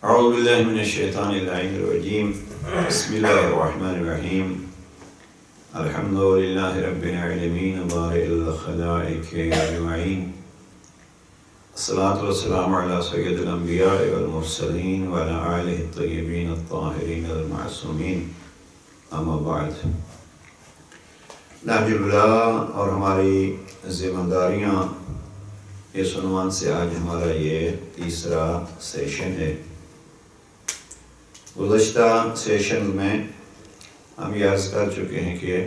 اعوذ باللہ من الشیطان الرجیم بسم اللہ الرحمن الرحیم الحمد للہ رب العالمین بارئ الخلائق اجمعین الصلاة والسلام علی سید الانبیاء والمرسلین وعلی آلہ الطیبین الطاہرین المعصومین اما بعد۔ نہج البلاغہ اور ہماری ذمہ داریاں، اس عنوان سے آج ہمارا یہ تیسرا سیشن ہے۔ گزشتہ سیشن میں ہم یہ عرض کر چکے ہیں کہ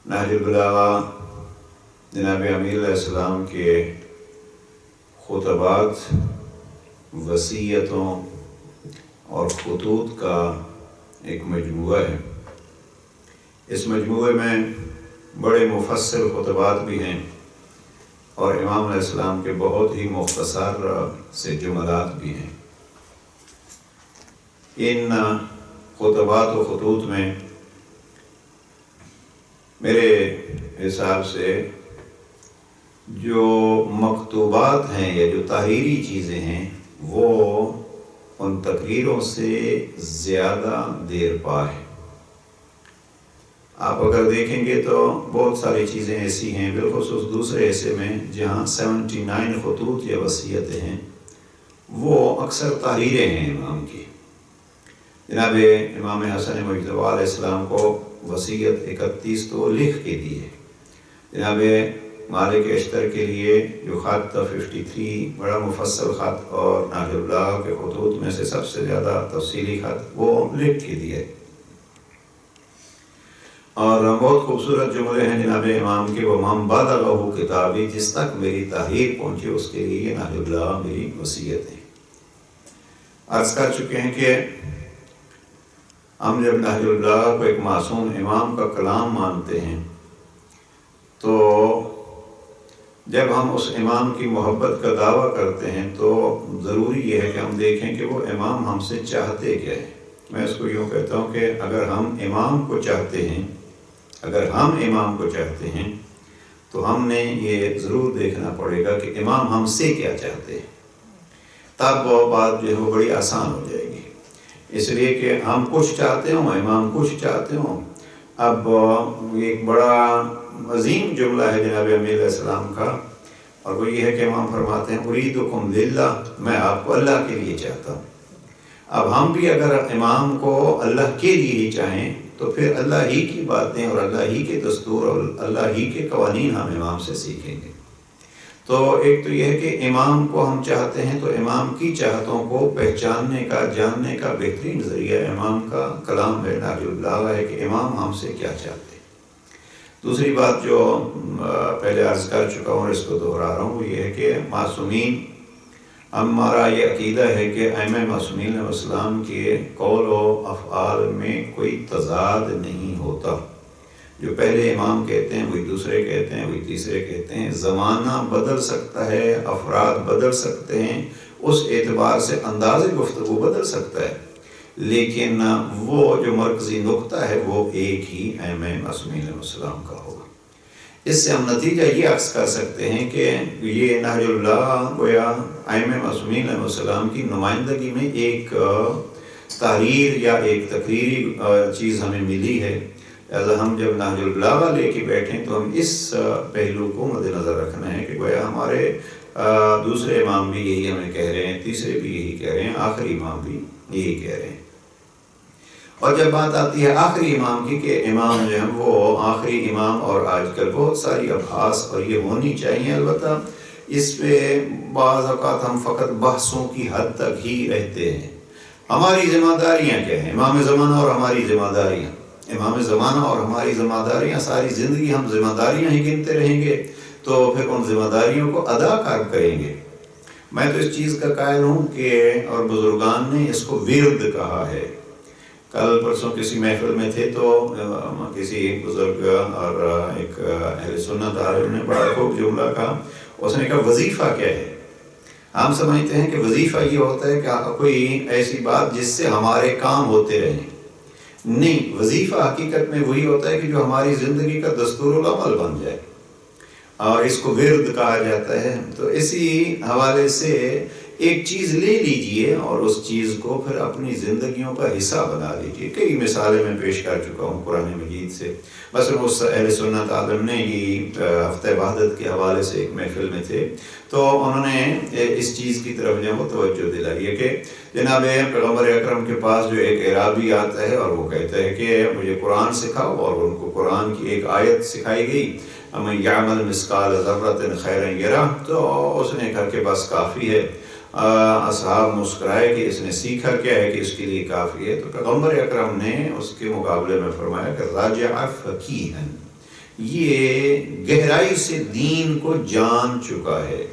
نہج البلاغہ جناب امیر علیہ السلام کے خطبات، وصیتوں اور خطوط کا ایک مجموعہ ہے۔ اس مجموعے میں بڑے مفصل خطبات بھی ہیں اور امام علیہ السلام کے بہت ہی مختصر سے جملات بھی ہیں۔ ان خطبات و خطوط میں میرے حساب سے جو مکتوبات ہیں یا جو تحریری چیزیں ہیں وہ ان تقریروں سے زیادہ دیر پا ہے۔ آپ اگر دیکھیں گے تو بہت ساری چیزیں ایسی ہیں، بالخصوص دوسرے حصے میں جہاں 79 خطوط یا وصیتیں ہیں، وہ اکثر تحریریں ہیں امام کی۔ جناب امام حسن مجتبی علیہ السلام کو وصیت 31 تو لکھ کے دی ہے۔ جناب مالک اشتر کے لیے جو خط تھا 53، بڑا مفصل خط، اور نہج البلاغہ کے خطوط میں سے سب سے زیادہ تفصیلی خط وہ لکھ کے دیے۔ اور بہت خوبصورت جملے ہیں جناب امام کے، وَمَنْ بَلَغَهُ کتابی، جس تک میری تحریر پہنچی اس کے لیے یہ نہج البلاغہ میری وصیت ہے۔ عرض کر چکے ہیں کہ ہم جب نہج البلاغہ کو ایک معصوم امام کا کلام مانتے ہیں تو جب ہم اس امام کی محبت کا دعویٰ کرتے ہیں تو ضروری یہ ہے کہ ہم دیکھیں کہ وہ امام ہم سے چاہتے کیا ہے۔ میں اس کو یوں کہتا ہوں کہ اگر ہم امام کو چاہتے ہیں تو ہم نے یہ ضرور دیکھنا پڑے گا کہ امام ہم سے کیا چاہتے ہیں، تب وہ بات جو ہے وہ بڑی آسان ہو جائے گی۔ اس لیے کہ ہم کچھ چاہتے ہوں، امام کچھ چاہتے ہوں۔ اب ایک بڑا عظیم جملہ ہے جناب امیر علیہ السلام کا، اور وہ یہ ہے کہ امام فرماتے ہیں اریدکم للہ، میں آپ کو اللہ کے لیے چاہتا ہوں۔ اب ہم بھی اگر امام کو اللہ کے لیے ہی چاہیں تو پھر اللہ ہی کی باتیں اور اللہ ہی کے دستور اور اللہ ہی کے قوانین ہم امام سے سیکھیں گے۔ تو ایک تو یہ ہے کہ امام کو ہم چاہتے ہیں تو امام کی چاہتوں کو پہچاننے کا، جاننے کا بہترین ذریعہ امام کا کلام ہے، نہج البلاغہ ہے کہ امام ہم سے کیا چاہتے ہیں۔ دوسری بات جو پہلے عرض کر چکا ہوں اور اس کو دہرا رہا ہوں، وہ یہ ہے کہ معصومین، ہمارا یہ عقیدہ ہے کہ ائمہ معصومین علیہ السلام کے قول و افعال میں کوئی تضاد نہیں ہوتا۔ جو پہلے امام کہتے ہیں وہی دوسرے کہتے ہیں، وہی تیسرے کہتے ہیں۔ زمانہ بدل سکتا ہے، افراد بدل سکتے ہیں، اس اعتبار سے انداز گفتگو بدل سکتا ہے، لیکن وہ جو مرکزی نقطہ ہے وہ ایک ہی ائمہ معصومین علیہ السلام کا ہوگا۔ اس سے ہم نتیجہ یہ عکس کر سکتے ہیں کہ یہ نہج البلاغہ گویا ائمہ معصومین علیہ السلام کی نمائندگی میں ایک تحریر یا ایک تقریری چیز ہمیں ملی ہے۔ لہٰذا ہم جب نہج البلاغہ لے کے بیٹھیں تو ہم اس پہلو کو مد نظر رکھنا ہے کہ گویا ہمارے دوسرے امام بھی یہی ہمیں کہہ رہے ہیں، تیسرے بھی یہی کہہ رہے ہیں، آخری امام بھی یہی کہہ رہے ہیں۔ اور جب بات آتی ہے آخری امام کی کہ امام جو ہیں وہ آخری امام، اور آج کل بہت ساری ابحاث اور یہ ہونی چاہیے، البتہ اس پہ بعض اوقات ہم فقط بحثوں کی حد تک ہی رہتے ہیں۔ ہماری ذمہ داریاں کیا ہیں؟ امام زمانہ اور ہماری ذمہ داریاں، امام زمانہ اور ہماری ذمہ داریاں، ساری زندگی ہم ذمہ داریاں ہی گنتے رہیں گے تو پھر ان ذمہ داریوں کو ادا کب کریں گے؟ میں تو اس چیز کا قائل ہوں کہ، اور بزرگان نے اس کو ورد کہا ہے۔ کل پرسوں کسی محفل میں تھے تو کسی بزرگ اور ایک اہل سنت عالم نے بڑا خوب جملہ کہا، اس نے کہا وظیفہ کیا ہے؟ ہم سمجھتے ہیں کہ وظیفہ یہ ہوتا ہے کہ کوئی ایسی بات جس سے ہمارے کام ہوتے رہیں۔ نہیں، وظیفہ حقیقت میں وہی ہوتا ہے کہ جو ہماری زندگی کا دستور العمل بن جائے، اور اس کو ورد کہا جاتا ہے۔ تو اسی حوالے سے ایک چیز لے لیجئے اور اس چیز کو پھر اپنی زندگیوں کا حصہ بنا لیجئے۔ کئی مثالیں میں پیش کر چکا ہوں قرآن مجید سے۔ مثلا اس اہل سنت عالم نے یہ ہفتہ وحدت کے حوالے سے ایک محفل میں تھے، تو انہوں نے اس چیز کی طرف جو وہ توجہ دلائی ہے کہ جناب پیغمبر اکرم کے پاس جو ایک اعرابی آتا ہے اور وہ کہتا ہے کہ مجھے قرآن سکھاؤ، اور ان کو قرآن کی ایک آیت سکھائی گئی، من یعمل مثقال ذرۃ خیرا یرہ، تو اس نے کہا کہ بس کافی ہے۔ اصحاب مسکرائے کہ اس نے سیکھا کیا ہے کہ اس کے لیے کافی ہے؟ تو پیغمبر اکرم نے اس کے مقابلے میں فرمایا کہ راجع فقیہا، یہ گہرائی سے دین کو جان چکا ہے۔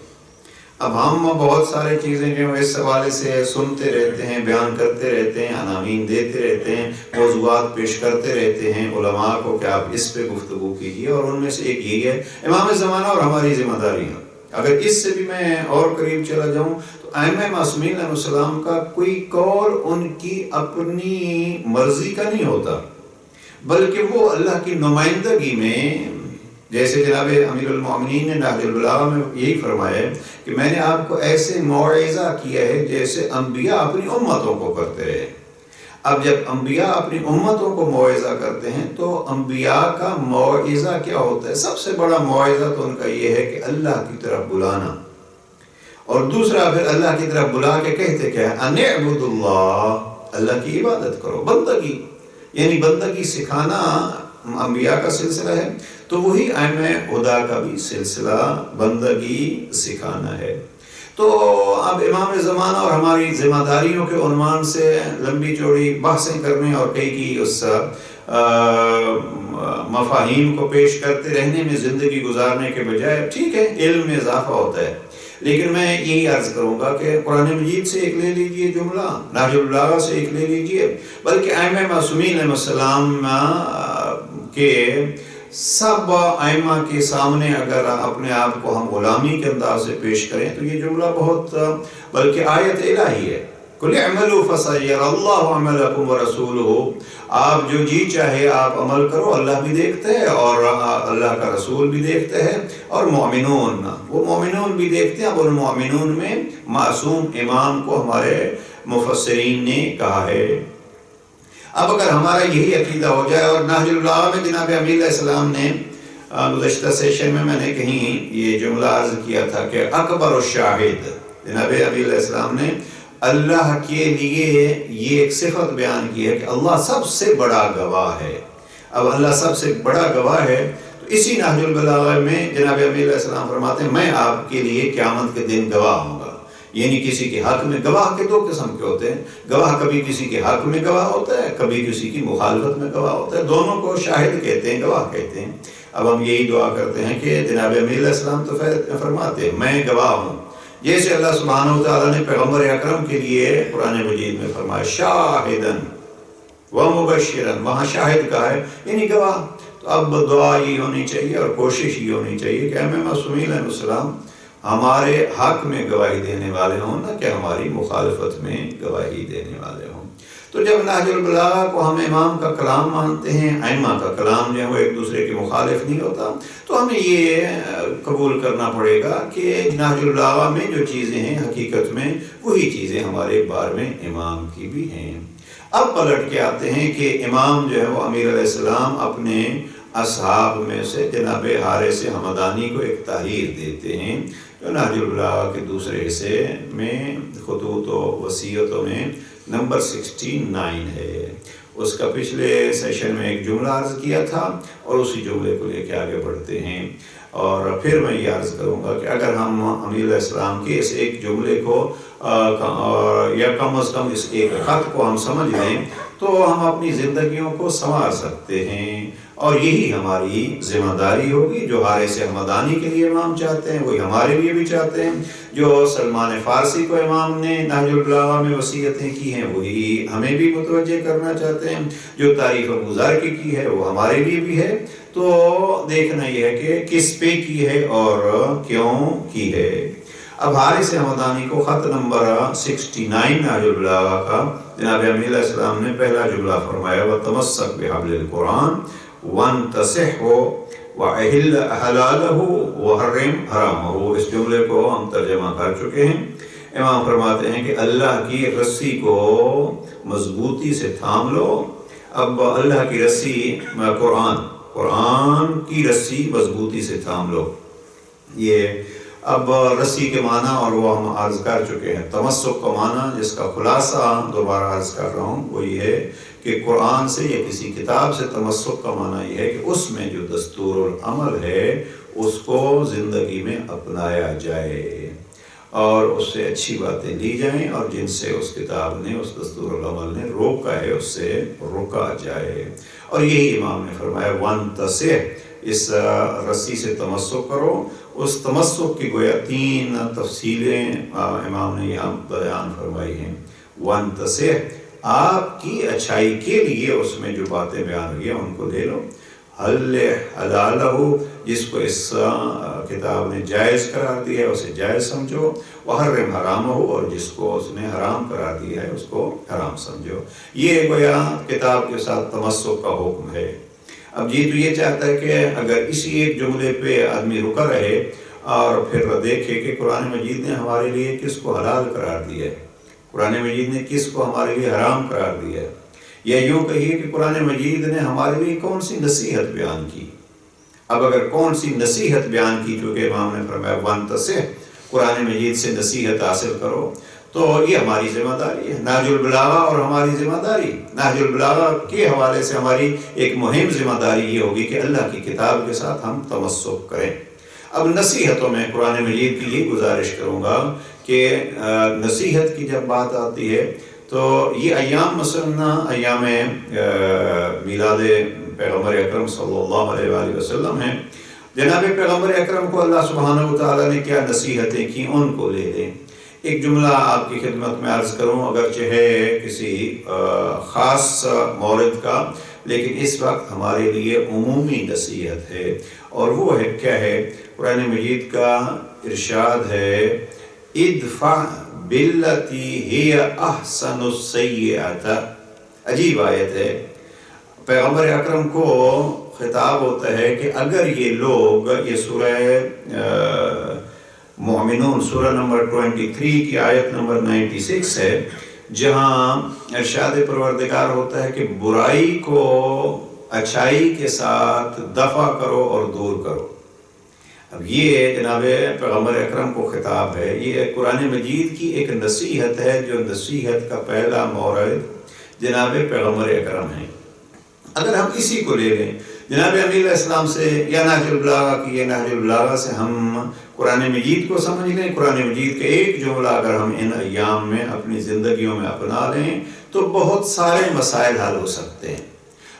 اب ہم بہت سارے چیزیں جو اس حوالے سے سنتے رہتے ہیں، بیان کرتے رہتے ہیں، عناوین دیتے رہتے ہیں، موضوعات پیش کرتے رہتے ہیں علماء کو کہ آپ اس پہ گفتگو کیجیے، اور ان میں سے ایک یہی ہے امام زمانہ اور ہماری ذمہ داریاں۔ اگر اس سے بھی میں اور قریب چلا جاؤں تو ائمہ معصومین علیہ السلام کا کوئی قول ان کی اپنی مرضی کا نہیں ہوتا، بلکہ وہ اللہ کی نمائندگی میں، جیسے جناب امیر المومنین نے نہج البلاغہ میں یہی فرمایا ہے کہ میں نے آپ کو ایسے موعظہ کیا ہے جیسے انبیاء اپنی امتوں کو کرتے رہے۔ اب جب انبیاء اپنی امتوں کو موعظہ کرتے ہیں تو انبیاء کا موعظہ کیا ہوتا ہے؟ سب سے بڑا موعظہ تو ان کا یہ ہے کہ اللہ کی طرف بلانا، اور دوسرا پھر اللہ کی طرف بلا کے کہتے کیا ہے؟ ان اعبدوا اللہ، اللہ کی عبادت کرو، بندگی، یعنی بندگی سکھانا انبیاء کا سلسلہ ہے، تو وہی ائمہ ہدیٰ کا بھی سلسلہ بندگی سکھانا ہے۔ تو اب امام زمانہ اور ہماری ذمہ داریوں کے عنوان سے لمبی چوڑی بحثیں کرنے اور کئی کی اس مفاہیم کو پیش کرتے رہنے میں زندگی گزارنے کے بجائے، ٹھیک ہے علم میں اضافہ ہوتا ہے، لیکن میں یہی عرض کروں گا کہ قرآن مجید سے ایک لے لیجئے جملہ، نہج البلاغہ سے ایک لے لیجئے، بلکہ ائمہ معصومین علیہ السلام کے سب ائمہ کے سامنے اگر اپنے آپ کو ہم غلامی کے انداز سے پیش کریں تو یہ جملہ بہت بلکہ آیت الہی ہے، قُلِ اعْمَلُوا فَسَيَرَى اللَّهُ عَمَلَكُمْ وَرَسُولُهُ، آپ جو جی چاہے آپ عمل کرو، اللہ بھی دیکھتے ہیں اور اللہ کا رسول بھی دیکھتے ہیں، اور مومنون، وہ مومنون بھی دیکھتے ہیں۔ اب ان مومنون میں معصوم امام کو ہمارے مفسرین نے کہا ہے۔ اب اگر ہمارا یہی عقیدہ ہو جائے، اور نہج البلاغہ میں جناب امیر علیہ السلام نے گزشتہ سیشن میں نے کہیں یہ جملہ عرض کیا تھا کہ اکبر الشاہد، جناب امیر علیہ السلام نے اللہ کے لیے یہ ایک صفت بیان کی ہے کہ اللہ سب سے بڑا گواہ ہے۔ اب اللہ سب سے بڑا گواہ ہے، تو اسی نہج البلاغہ میں جناب امیر علیہ السلام فرماتے ہیں میں آپ کے لیے قیامت کے دن گواہ ہوں گا۔ یعنی کسی کے حق میں گواہ کے دو قسم کے ہوتے ہیں، گواہ کبھی کسی کے حق میں گواہ ہوتا ہے، کبھی کسی کی مخالفت میں گواہ ہوتا ہے، دونوں کو شاہد کہتے ہیں، گواہ کہتے ہیں۔ اب ہم یہی دعا کرتے ہیں کہ جناب امیر علیہ السلام تو فرماتے ہیں میں گواہ ہوں، جیسے اللہ سبحانہ وتعالیٰ نے پیغمبر اکرم کے لیے قرآن مجید میں فرمایا شاہدن ومبشرن، وہاں شاہد کا ہے یعنی گواہ۔ تو اب دعا یہ ہونی چاہیے اور کوشش یہ ہونی چاہیے کہ ائمہ معصومین علیہ السلام ہمارے حق میں گواہی دینے والے ہوں، نہ کہ ہماری مخالفت میں گواہی دینے والے ہوں۔ تو جب نہج البلاغہ کو ہم امام کا کلام مانتے ہیں، ائمہ کا کلام جو ہے وہ ایک دوسرے کے مخالف نہیں ہوتا، تو ہمیں یہ قبول کرنا پڑے گا کہ نہج البلاغہ میں جو چیزیں ہیں حقیقت میں وہی چیزیں ہمارے بارے میں امام کی بھی ہیں۔ اب پلٹ کے آتے ہیں کہ امام جو ہے وہ امیر علیہ السلام اپنے اصحاب میں سے جناب حارث ہمدانی کو ایک تحریر دیتے ہیں جو نہج البلاغہ کے دوسرے حصے میں خطوط و وصیتوں میں نمبر 69 ہے۔ اس کا پچھلے سیشن میں ایک جملہ عرض کیا تھا اور اسی جملے کو لے کے آگے بڑھتے ہیں، اور پھر میں یہ عرض کروں گا کہ اگر ہم امیر علیہ السلام کے اس ایک جملے کو یا کم از کم اس ایک خط کو ہم سمجھ لیں تو ہم اپنی زندگیوں کو سنوار سکتے ہیں، اور یہی ہماری ذمہ داری ہوگی۔ جو حارث ہمدانی کے لیے امام چاہتے ہیں وہی ہمارے لیے بھی چاہتے ہیں، جو سلمان فارسی کو امام نے نہج البلاغہ میں وصیتیں کی ہیں وہی ہمیں بھی متوجہ کرنا چاہتے ہیں، جو تعریف ابو ذر کی ہے وہ ہمارے لیے بھی ہے۔ تو دیکھنا یہ ہے کہ کس پہ کی ہے اور کیوں کی ہے۔ اب حارث ہمدانی کو خط نمبر 69 نہج البلاغہ کا جناب امیر علیہ السلام نے پہلا جملہ فرمایا وَتَمَسَّكْ بِحَبْلِ الْقُرْآنِ وَانْتَصِحْهُ وَأَحِلَّ حَلَالَهُ وَحَرِّمْ حَرَامَهُ۔ اس جملے کو ہم ترجمہ کر چکے ہیں۔ امام فرماتے ہیں کہ اللہ کی رسی کو مضبوطی سے تھام لو. اب اللہ کی رسی قرآن کی رسی مضبوطی سے تھام لو. یہ اب رسی کے معنی اور وہ ہم عرض کر چکے ہیں. تمسک کا معنی جس کا خلاصہ دوبارہ عرض کر رہا ہوں وہ یہ ہے کہ قرآن سے یا کسی کتاب سے تمسک کا معنی یہ ہے کہ اس میں جو دستور العمل ہے اس کو زندگی میں اپنایا جائے اور اس سے اچھی باتیں لی جائیں اور جن سے اس کتاب نے اس دستور العمل نے روکا ہے اس سے روکا جائے. اور یہی امام نے فرمایا وَانْتَصِحْ، اس رسی سے تمسک کرو. اس تمسک کی گویا 3 تفصیلیں امام نے یہاں بیان فرمائی ہیں. وَانْتَصِحْ، آپ کی اچھائی کے لیے اس میں جو باتیں بیان ہوئی ہیں ان کو لے لو. حلالہ، جس کو اس کتاب نے جائز قرار دیا ہے اسے جائز سمجھو. وحرم حرامہ، اور جس کو اس نے حرام قرار دیا ہے اس کو حرام سمجھو. یہ گویا کتاب کے ساتھ تمسک کا حکم ہے. اب جی تو یہ چاہتا ہے کہ اگر اسی ایک جملے پہ آدمی رکا رہے اور پھر دیکھے کہ قرآن مجید نے ہمارے لیے کس کو حلال قرار دیا ہے، قرآن مجید نے کس کو ہمارے لیے حرام قرار دیا ہے، یا یوں کہیے کہ قرآن مجید نے ہمارے لیے کون سی نصیحت بیان کی. اب اگر کون سی نصیحت بیان کی، چونکہ امام نے فرمایا وَانْتَصِحْ، قرآن مجید سے نصیحت حاصل کرو، تو یہ ہماری ذمہ داری ہے. نہج البلاغہ اور ہماری ذمہ داری، نہج البلاغہ کے حوالے سے ہماری ایک مہم ذمہ داری یہ ہوگی کہ اللہ کی کتاب کے ساتھ ہم تمسک کریں. اب نصیحتوں میں قرآن مجید کی یہ گزارش کروں گا کہ نصیحت کی جب بات آتی ہے تو یہ ایام مثلا ایام میلاد پیغمبر اکرم صلی اللہ علیہ وآلہ وسلم ہیں. جناب پیغمبر اکرم کو اللہ سبحانہ وتعالیٰ نے کیا نصیحتیں کی ان کو لے لیں. ایک جملہ آپ کی خدمت میں عرض کروں، اگرچہ ہے کسی خاص مورد کا، لیکن اس وقت ہمارے لیے عمومی نصیحت ہے. اور وہ ہے کیا ہے؟ قرآن مجید کا ارشاد ہے ادفع باللتی ہی احسن السیئۃ. عجیب آیت ہے. پیغمبر اکرم کو خطاب ہوتا ہے کہ اگر یہ لوگ، یہ سورہ مومنون سورہ نمبر 23 کی آیت نمبر 96 ہے، جہاں ارشاد پروردگار ہوتا ہے کہ برائی کو اچھائی کے ساتھ دفع کرو اور دور کرو. اب یہ جناب پیغمبر اکرم کو خطاب ہے. یہ قرآن مجید کی ایک نصیحت ہے جو نصیحت کا پہلا مورد جناب پیغمبر اکرم ہے. اگر ہم اسی کو لے لیں جناب امیر علیہ السلام سے یا نہج البلاغہ کی، یہ نہج البلاغہ سے ہم قرآن مجید کو سمجھ لیں، قرآن مجید کا ایک جملہ اگر ہم ان ایام میں اپنی زندگیوں میں اپنا لیں تو بہت سارے مسائل حل ہو سکتے ہیں.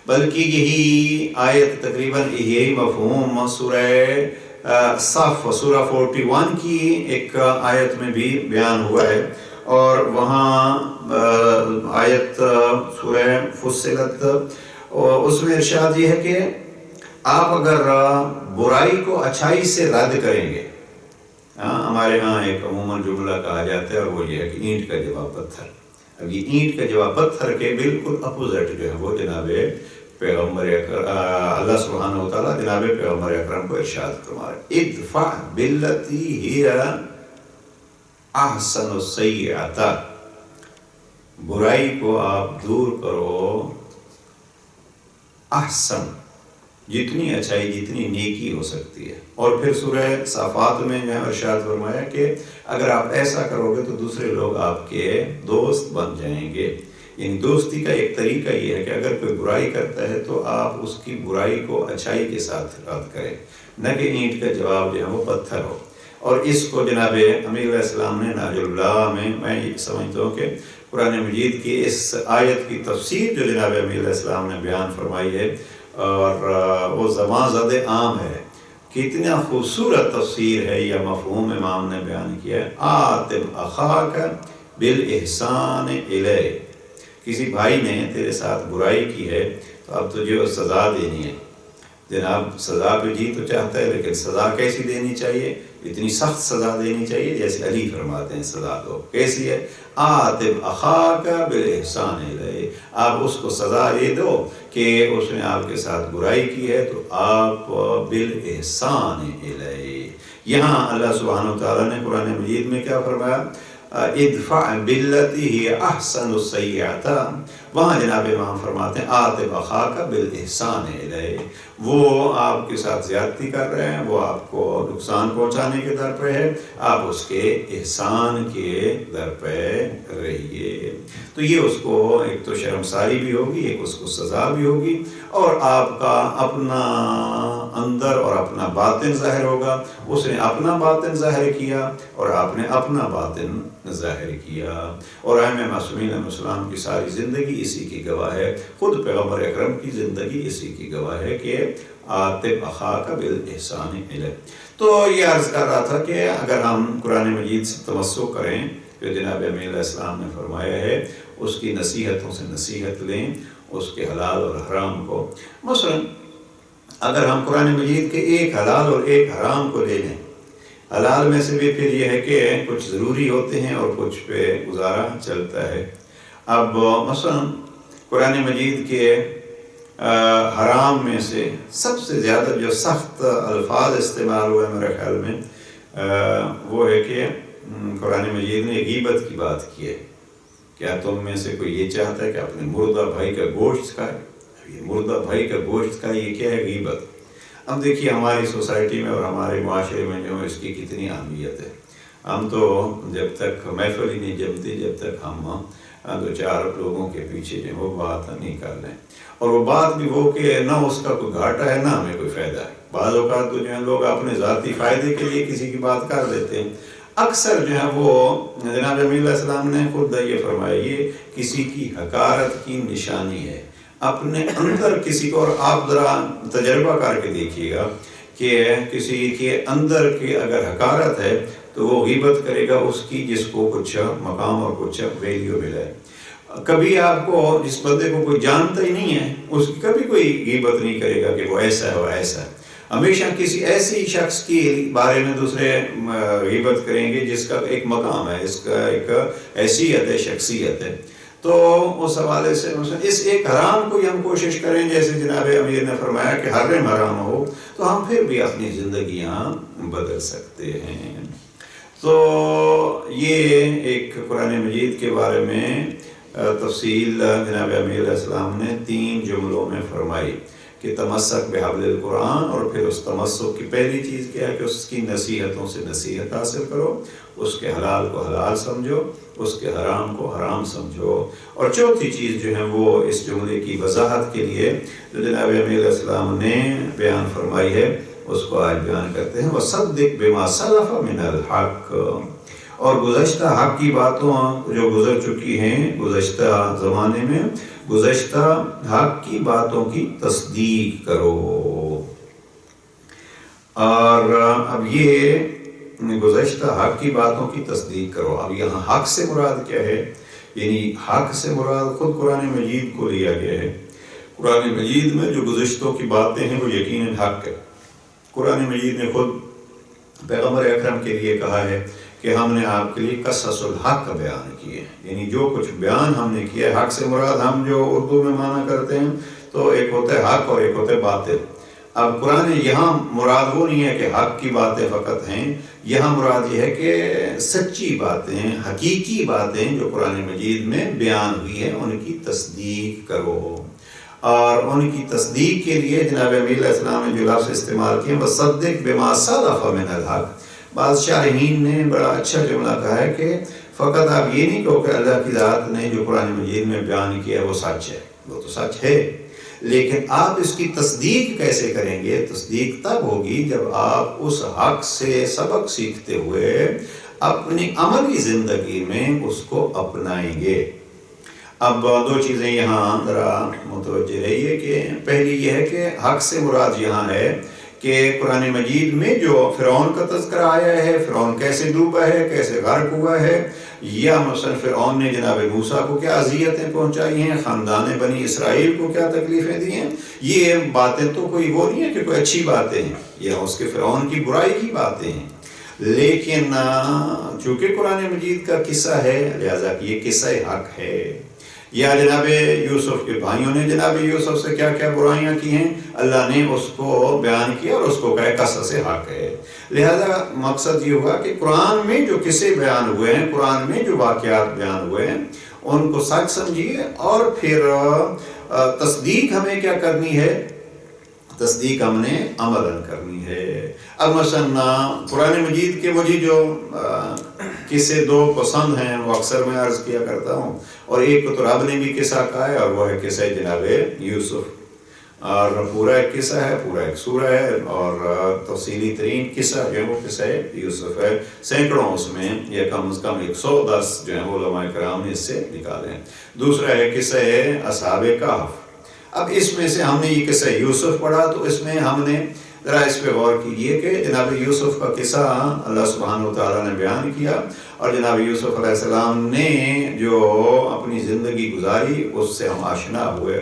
بلکہ یہی آیت تقریباً یہی مفہوم سورہ صف سورہ 41 کی ایک آیت میں بھی بیان ہوا ہے. اور وہاں آیت سورہ فصلت، اس میں ارشاد یہ ہے کہ آپ اگر برائی کو اچھائی سے رد کریں گے، ہمارے ہاں ایک عموماً جملہ کہا جاتا ہے اور وہ یہ ہے کہ اینٹ کا جواب پتھر. اب یہ اینٹ کا جواب پتھر کے بالکل اپوزٹ جو ہے وہ جناب پیغمبر اللہ سبحانہ وتعالیٰ جناب پیغمبر اکرم کو ارشاد فرما رہے ادفع باللتی ہی احسن السیئۃ، برائی کو آپ دور کرو احسن، جتنی اچھائی جتنی نیکی ہو سکتی ہے. اور پھر سورہ صافات میں جو ہے ارشاد فرمایا کہ اگر آپ ایسا کرو گے تو دوسرے لوگ آپ کے دوست بن جائیں گے. یعنی دوستی کا ایک طریقہ یہ ہے کہ اگر کوئی برائی کرتا ہے تو آپ اس کی برائی کو اچھائی کے ساتھ رد کریں، نہ کہ اینٹ کا جواب جو ہے وہ پتھر ہو. اور اس کو جناب امیر علیہ السلام نے نہج البلاغہ میں یہ سمجھتا ہوں کہ قرآن مجید کی اس آیت کی تفسیر جو جناب امیر علیہ السلام نے بیان فرمائی ہے اور وہ زبان زد عام ہے. کتنا خوبصورت تفسیر ہے یا مفہوم امام نے بیان کیا ہے. عاتب اخاک بالاحسان الیہ، کسی بھائی نے تیرے ساتھ برائی کی ہے تو اب تجھے سزا دینی ہے. جناب سزا پہ جی تو چاہتا ہے، لیکن سزا کیسی دینی چاہیے؟ اتنی سخت سزا دینی چاہیے جیسے علی فرماتے ہیں سزا دو. کیسی ہے؟ عاتب اخاک بالاحسان الیہ، آپ اس کو سزا یہ دو کہ اس نے آپ کے ساتھ برائی کی ہے تو آپ بالاحسان الیہ. یہاں اللہ سبحانہ وتعالیٰ نے قرآن مجید میں کیا فرمایا؟ ادفع باللتی ہی احسن السیئۃ، وہاں جناب امام فرماتے ہیں عاتب اخاک بالاحسان الیہ، وہ آپ کے ساتھ زیادتی کر رہے ہیں، وہ آپ کو نقصان پہنچانے کے در پہ ہے، آپ اس کے احسان کے در پہ رہیے۔ تو یہ اس کو ایک تو شرمساری بھی ہوگی، ایک اس کو سزا بھی ہوگی، اور آپ کا اپنا اندر اور اپنا باطن ظاہر ہوگا۔ اس نے اپنا باطن ظاہر کیا اور آپ نے اپنا باطن ظاہر کیا، اور ائمہ معصومین علیہ السلام کی ساری زندگی اسی کی گواہ ہے، خود پیغمبر اکرم کی زندگی اسی کی گواہ ہے کہ عاتب اخاک بالاحسان الیہ۔ تو یہ عرض کر رہا تھا کہ اگر ہم قرآن مجید سے تمسک کریں جو جناب امین علیہ السلام نے فرمایا ہے، اس کی نصیحتوں سے نصیحت لیں، اس کے حلال اور حرام کو، مثلا اگر ہم قرآن مجید کے ایک حلال اور ایک حرام کو لے لیں، حلال میں سے بھی پھر یہ ہے کہ کچھ ضروری ہوتے ہیں اور کچھ پہ گزارا چلتا ہے۔ اب مثلا قرآن مجید کے حرام میں سے سب سے زیادہ جو سخت الفاظ استعمال ہوئے میرے خیال میں وہ ہے کہ قرآن مجید نے غیبت کی بات کی ہے۔ کیا تم میں سے کوئی یہ چاہتا ہے کہ اپنے مردہ بھائی کا گوشت کھائے؟ یہ مردہ بھائی کا گوشت کھائے، یہ کیا ہے؟ غیبت۔ اب دیکھیے ہماری سوسائٹی میں اور ہمارے معاشرے میں جو اس کی کتنی اہمیت ہے۔ ہم تو جب تک محفل ہی نہیں جمتی جب تک ہم دو چار لوگوں کے پیچھے جو وہ بات نہیں کر لیں، اور وہ بات بھی وہ کہ نہ اس کا کوئی گھاٹا ہے نہ ہمیں کوئی فائدہ ہے۔ بعض اوقات تو جو ہے لوگ اپنے ذاتی فائدے کے لیے کسی کی بات کر دیتے ہیں، اکثر جو ہے وہ جناب امین علیہ السلام نے خود یہ فرمایا یہ کسی کی حقارت کی نشانی ہے۔ اپنے اندر کسی کو، اور آپ ذرا تجربہ کر کے دیکھیے گا کہ کسی کے اندر کی اگر حقارت ہے تو وہ غیبت کرے گا اس کی جس کو کچھ مقام اور کچھ ویلیو ملے۔ کبھی آپ کو جس بندے کو کوئی جانتا ہی نہیں ہے اس کی کبھی کوئی غیبت نہیں کرے گا کہ وہ ایسا ہے وہ ایسا ہے، ہمیشہ کسی ایسی شخص کے بارے میں دوسرے غیبت کریں گے جس کا ایک مقام ہے، اس کا ایک حیثیت ہے، شخصیت ہے۔ تو اس حوالے سے اس ایک حرام کو ہی ہم کوشش کریں جیسے جناب امیر نے فرمایا کہ حرم حرام ہو تو ہم پھر بھی اپنی زندگیاں بدل سکتے ہیں۔ تو یہ ایک قرآن مجید کے بارے میں تفصیل جناب امیر علیہ السلام نے 3 جملوں میں فرمائی کہ تمسک بحبل القرآن، اور پھر اس تمسک کی پہلی چیز کیا ہے کہ اس کی نصیحتوں سے نصیحت حاصل کرو، اس کے حلال کو حلال سمجھو، اس کے حرام کو حرام سمجھو، اور چوتھی چیز جو ہے وہ اس جملے کی وضاحت کے لیے جو جناب امیر علیہ السلام نے بیان فرمائی ہے اس کو آج بیان کرتے ہیں۔ وَصَدِّقْ بِمَا سَلَفَ مِنَ الْحَقِّ، اور گزشتہ حق کی باتوں جو گزر چکی ہیں گزشتہ زمانے میں، گزشتہ حق کی باتوں کی تصدیق کرو۔ اور اب یہ گزشتہ حق کی باتوں کی تصدیق کرو، اب یہاں حق سے مراد کیا ہے؟ یعنی حق سے مراد خود قرآن مجید کو لیا گیا ہے۔ قرآن مجید میں جو گزشتوں کی باتیں ہیں وہ یقیناً حق ہے۔ قرآن مجید نے خود پیغمبر اکرم کے لیے کہا ہے کہ ہم نے آپ کے لیے قصص الحق بیان کیے، یعنی جو کچھ بیان ہم نے کیا ہے۔ حق سے مراد ہم جو اردو میں معنی کرتے ہیں تو ایک ہوتا ہے حق اور ایک ہوتا ہے باطل۔ اب قرآن یہاں مراد وہ نہیں ہے کہ حق کی باتیں فقط ہیں، یہاں مراد یہ ہے کہ سچی باتیں، حقیقی باتیں جو قرآن مجید میں بیان ہوئی ہیں ان کی تصدیق کرو۔ اور ان کی تصدیق کے لیے جناب امیر علیہ السلام نے جو لفظ استعمال کیے وَصَدِّقْ بِمَا سَلَفَ مِنَ الْحَقِّ، بعض شارحین نے بڑا اچھا جملہ کہا ہے کہ فقط آپ یہ نہیں کہو کہ اللہ کی ذات نے جو قرآن مجید میں بیان کیا ہے وہ سچ ہے، وہ تو سچ ہے، لیکن آپ اس کی تصدیق کیسے کریں گے؟ تصدیق تب ہوگی جب آپ اس حق سے سبق سیکھتے ہوئے اپنی عملی زندگی میں اس کو اپنائیں گے۔ اب 2 چیزیں یہاں ذرا متوجہ رہیے کہ پہلی یہ ہے کہ حق سے مراد یہاں ہے کہ قرآن مجید میں جو فرعون کا تذکرہ آیا ہے، فرعون کیسے ڈوبا ہے، کیسے غرق ہوا ہے، یا مثلا فرعون نے جناب موسیٰ کو کیا اذیتیں پہنچائی ہیں، خاندان بنی اسرائیل کو کیا تکلیفیں دی ہیں، یہ باتیں تو کوئی وہ نہیں ہے کہ کوئی اچھی باتیں ہیں، یہ اس کے فرعون کی برائی کی باتیں ہیں، لیکن چونکہ قرآن مجید کا قصہ ہے لہذا یہ قصہ حق ہے۔ یا جناب یوسف کے بھائیوں نے جناب یوسف سے کیا کیا برائیاں کی ہیں، اللہ نے اس کو بیان کیا اور اس کو کہا قصص حق ہے۔ لہذا مقصد یہ ہوا کہ قرآن میں جو قصے بیان ہوئے ہیں، قرآن میں جو واقعات بیان ہوئے ہیں، ان کو سچ سمجھیے اور پھر تصدیق ہمیں کیا کرنی ہے، تصدیق ہم نے عملاً کرنی ہے۔ اب مثلا قرآن مجید کے مجھے جو قصے دو پسند ہیں وہ اکثر میں عرض کیا کرتا ہوں، اور ایک کو تو رب نے بھی قصہ کہا ہے اور وہ ہے قصہ جناب یوسف، اور پورا ایک قصہ ہے، پورا ایک سورہ ہے، اور تفصیلی ترین قصہ جو ہے وہ قصہ یوسف ہے، سینکڑوں اس میں یا کم از کم 110 جو ہیں علماء کرام نے اس سے نکالے ہیں۔ دوسرا ہے قصہ اصحاب کہف۔ اب اس میں سے ہم نے یہ قصہ یوسف پڑھا تو اس میں ہم نے ذرا اس پہ غور کیجئے کہ جناب یوسف کا قصہ اللہ سبحانہ وتعالیٰ نے بیان کیا، اور جناب یوسف علیہ السلام نے جو اپنی زندگی گزاری اس سے ہم آشنا ہوئے۔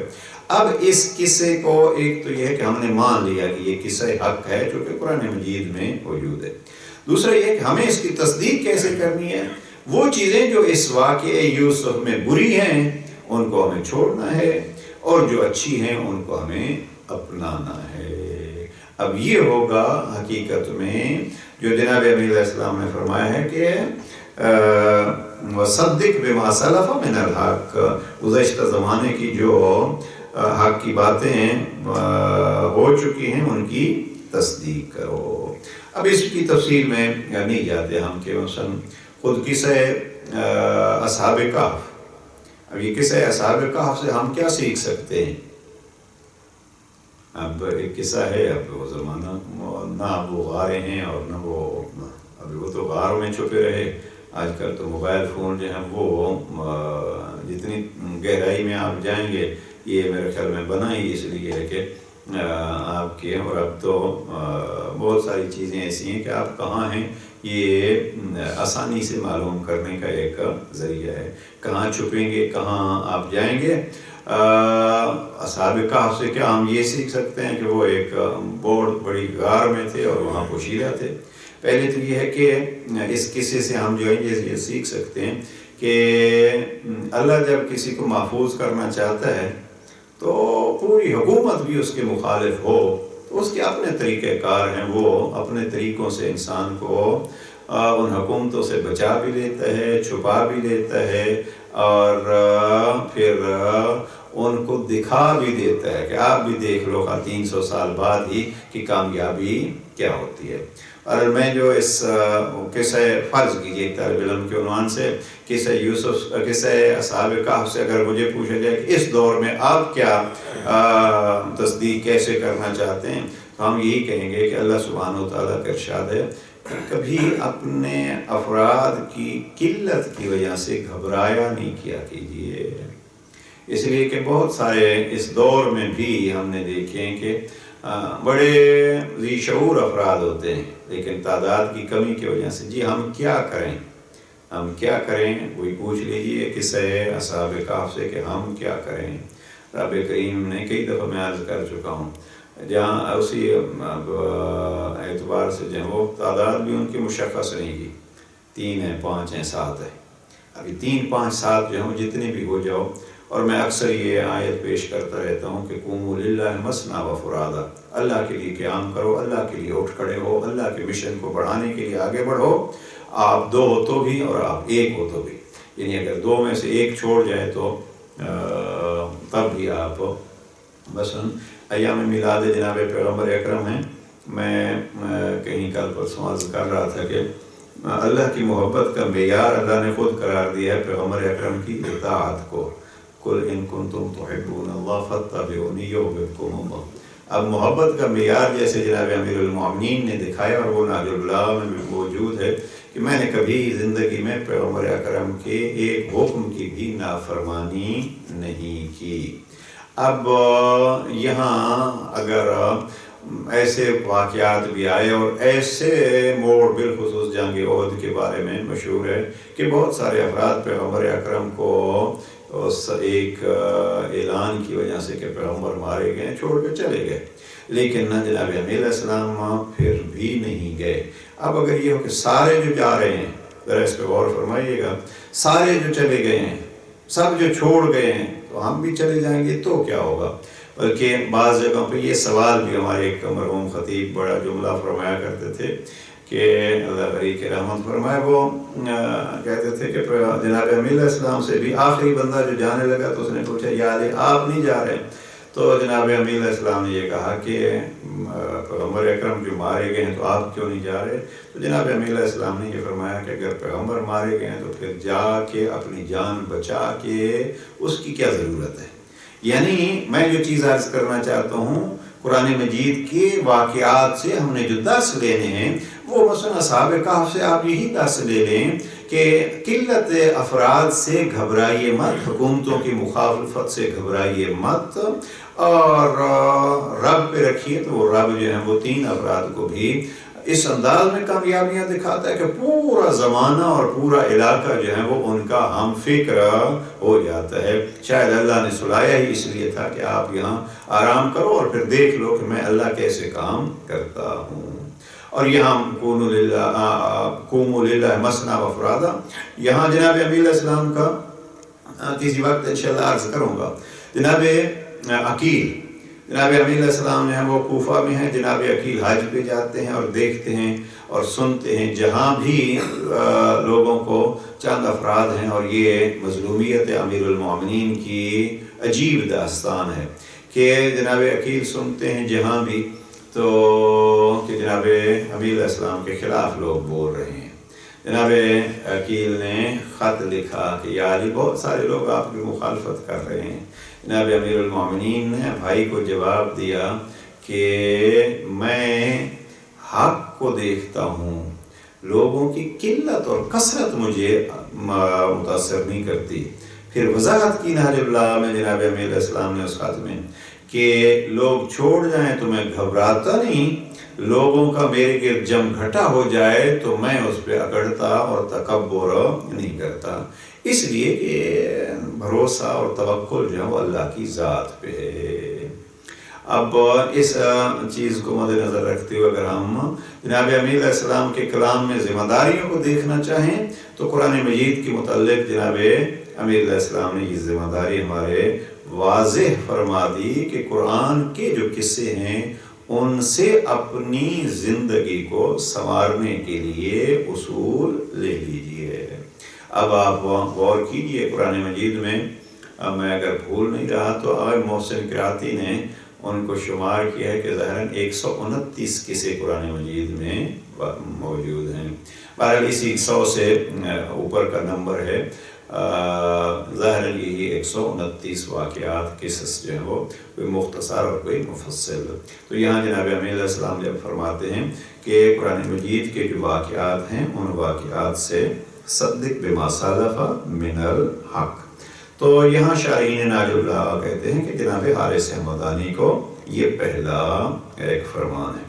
اب اس قصے کو ایک تو یہ ہے کہ ہم نے مان لیا کہ یہ قصہ حق ہے جو کہ قرآن مجید میں موجود ہے، دوسرا یہ کہ ہمیں اس کی تصدیق کیسے کرنی ہے، وہ چیزیں جو اس واقعے یوسف میں بری ہیں ان کو ہمیں چھوڑنا ہے، اور جو اچھی ہیں ان کو ہمیں اپنانا ہے۔ اب یہ ہوگا حقیقت میں جو جناب امیر علیہ السلام نے فرمایا ہے کہ وَصَدِّقْ بِمَا سَلَفَ مِنَ الْحَقِّ، گزشتہ زمانے کی جو حق کی باتیں ہو چکی ہیں ان کی تصدیق کرو۔ اب اس کی تفصیل میں نہیں جاتے ہم کہ مثلا خود قصہ اصحاب کہف، اب یہ قصہ اصحاب کہف سے ہم کیا سیکھ سکتے ہیں؟ اب ایک قصہ ہے، اب وہ زمانہ نہ وہ غاریں ہیں اور نہ وہ، ابھی وہ تو غاروں میں چھپے رہے، آج کل تو موبائل فون جو ہیں وہ جتنی گہرائی میں آپ جائیں گے، یہ میرے خیال میں بنا ہی اس لیے ہے کہ آپ کے، اور اب تو بہت ساری چیزیں ایسی ہیں کہ آپ کہاں ہیں یہ آسانی سے معلوم کرنے کا ایک ذریعہ ہے، کہاں چھپیں گے، کہاں آپ جائیں گے۔ اصحاب کہف سے کیا ہم یہ سیکھ سکتے ہیں کہ وہ ایک بہت بڑی غار میں تھے اور وہاں پوشیدہ تھے؟ پہلے تو یہ ہے کہ اس قصے سے ہم جو ہے یہ سیکھ سکتے ہیں کہ اللہ جب کسی کو محفوظ کرنا چاہتا ہے تو پوری حکومت بھی اس کے مخالف ہو تو اس کے اپنے طریقہ کار ہیں، وہ اپنے طریقوں سے انسان کو ان حکومتوں سے بچا بھی لیتا ہے، چھپا بھی لیتا ہے، اور پھر ان کو دکھا بھی دیتا ہے کہ آپ بھی دیکھ لو 300 سال بعد ہی کہ کامیابی کیا ہوتی ہے۔ اور میں جو اس قصہ فرض کیجیے طالب علم کے عنوان سے قصہ یوسف، قصہ اصحاب کہف سے اگر مجھے پوچھا جائے کہ اس دور میں آپ کیا تصدیق کیسے کرنا چاہتے ہیں، تو ہم یہی کہیں گے کہ اللہ سبحانہ وتعالیٰ کا ارشاد ہے کہ کبھی اپنے افراد کی قلت کی وجہ سے گھبرایا نہیں کیا کیجیے، اس لیے کہ بہت سارے اس دور میں بھی ہم نے دیکھے ہیں کہ بڑے ذی شعور افراد ہوتے ہیں، لیکن تعداد کی کمی کی وجہ سے جی ہم کیا کریں، ہم کیا کریں، کوئی پوچھ لیجئے قصہ اصحاب کہف سے کہ ہم کیا کریں۔ رب کریم نے کئی دفعہ میں عرض کر چکا ہوں، جہاں اسی اعتبار سے جو وہ تعداد بھی ان کی مشخص نہیں کی، 3 ہیں، 5 ہیں، 7 ہیں، ابھی 3 5 7 جو ہوں جتنے بھی ہو جاؤ، اور میں اکثر یہ آیت پیش کرتا رہتا ہوں کہ قوموا للہ مثنی و فرادا، اللہ کے لیے قیام کرو، اللہ کے لیے اٹھ کھڑے ہو، اللہ کے مشن کو بڑھانے کے لیے آگے بڑھو، آپ 2 ہو تو بھی اور آپ 1 ہو تو بھی، یعنی اگر 2 میں سے 1 چھوڑ جائے تو تب بھی آپ مثلا ایام میلاد جناب پیغمبر اکرم ہیں، میں کہیں کل پرسوں عرض کر رہا تھا کہ اللہ کی محبت کا معیار اللہ نے خود قرار دیا ہے پیغمبر اکرم کی اطاعت کو، قل ان کنتم تحبون اللہ فاتبعونی یحببکم اللہ۔ اب محبت کا معیار جیسے جناب امیر المومنین نے دکھایا اور وہ نہج البلاغہ میں بھی موجود ہے کہ میں نے کبھی زندگی میں پیغمبر اکرم کے ایک حکم کی بھی نافرمانی نہیں کی۔ اب یہاں اگر ایسے واقعات بھی آئے اور ایسے موڑ، بالخصوص جنگ احد کے بارے میں مشہور ہے کہ بہت سارے افراد پیغمبر اکرم کو اس ایک اعلان کی وجہ سے کہ پیغمبر مارے گئے چھوڑ کے چلے گئے، لیکن نہ جناب امیر علیہ السلام پھر بھی نہیں گئے۔ اب اگر یہ ہو کہ سارے جو جا رہے ہیں، ذرا اس پہ غور فرمائیے گا، سارے جو چلے گئے ہیں سب جو چھوڑ گئے ہیں تو ہم بھی چلے جائیں گے تو کیا ہوگا؟ بلکہ بعض جگہوں پہ یہ سوال بھی ہمارے ایک مرحوم خطیب بڑا جملہ فرمایا کرتے تھے کہ اللہ بری کے رحمت فرمائے، وہ کہتے تھے کہ جناب امیر علیہ السلام سے بھی آخری بندہ جو جانے لگا تو اس نے پوچھا یا علی آپ نہیں جا رہے؟ تو جناب امیر علیہ السلام نے یہ کہا کہ پیغمبر اکرم جو مارے گئے ہیں تو آپ کیوں نہیں جا رہے؟ تو جناب امیر علیہ السلام نے یہ فرمایا کہ اگر پیغمبر مارے گئے ہیں تو پھر جا کے اپنی جان بچا کے اس کی کیا ضرورت ہے؟ یعنی میں جو چیز عرض کرنا چاہتا ہوں، قرآن مجید کے واقعات سے ہم نے جو درس لینے ہیں وہ مثلا اصحاب کہف سے آپ یہی درس لے لیں کہ قلت افراد سے گھبرائیے مت، حکومتوں کی مخالفت سے گھبرائیے مت، اور رب پہ رکھیے تو وہ رب جو ہے وہ 3 افراد کو بھی اس انداز میں کامیابیاں دکھاتا ہے کہ پورا زمانہ اور پورا علاقہ جو ہے وہ ان کا ہم فکر ہو جاتا ہے۔ شاید اللہ نے سلایا ہی اس لیے تھا کہ آپ یہاں آرام کرو اور پھر دیکھ لو کہ میں اللہ کیسے کام کرتا ہوں۔ اور یہاں قوموا للہ مثنی و فرادا، یہاں جناب امیر علیہ السلام کا کسی وقت انشاءاللہ عرض کروں گا۔ جناب عقیل، جناب امیر علیہ السلام نے وہ کوفہ میں ہیں، جناب عقیل حج پہ جاتے ہیں اور دیکھتے ہیں اور سنتے ہیں جہاں بھی لوگوں کو چند افراد ہیں، اور یہ مظلومیت امیر المومنین کی عجیب داستان ہے کہ جناب عقیل سنتے ہیں جہاں بھی تو کہ جناب امیر علیہ السلام کے خلاف لوگ بول رہے ہیں۔ جناب عقیل نے خط لکھا کہ یا علی بہت سارے لوگ آپ کی مخالفت کر رہے ہیں۔ جناب امیر المومنین نے بھائی کو جواب دیا کہ میں حق کو دیکھتا ہوں، لوگوں کی قلت اور کثرت مجھے متاثر نہیں کرتی۔ پھر وضاحت کی نہج اللہ میں جناب امیر علیہ السلام نے اس خط میں کہ لوگ چھوڑ جائیں تو میں گھبراتا نہیں، لوگوں کا میرے گرد جم گھٹا ہو جائے تو میں اس پہ اکڑتا اور تکبر نہیں کرتا، اس لیے کہ بھروسہ اور توکل جو ہے وہ اللہ کی ذات پہ ہے۔ اب اس چیز کو مد نظر رکھتے ہوئے اگر ہم جناب امیر علیہ السلام کے کلام میں ذمہ داریوں کو دیکھنا چاہیں تو قرآن مجید کے متعلق جناب امیر علیہ السلام نے یہ ذمہ داری ہمارے واضح فرما دی کہ قرآن کے جو قصے ہیں ان سے اپنی زندگی کو سنوارنے کے لیے اصول لے لیجئے۔ اب آپ غور کیجئے قرآن مجید میں، میں اگر بھول نہیں رہا تو آغا محسن قراتی نے ان کو شمار کیا ہے کہ ظاہراً 129 قصے قرآن مجید میں موجود ہیں۔ بہرحال اسی 100 سے اوپر کا نمبر ہے، ظاہراً یہی 129 واقعات قصص جو ہیں وہ کوئی مختصر اور کوئی مفصل۔ تو یہاں جناب امیر علیہ السلام جب فرماتے ہیں کہ قرآن مجید کے جو واقعات ہیں ان واقعات سے صدق بما سلف من الحق، تو یہاں شارحین ناج اللہ کہتے ہیں کہ جناب حارث حمدانی کو یہ پہلا ایک فرمان ہے۔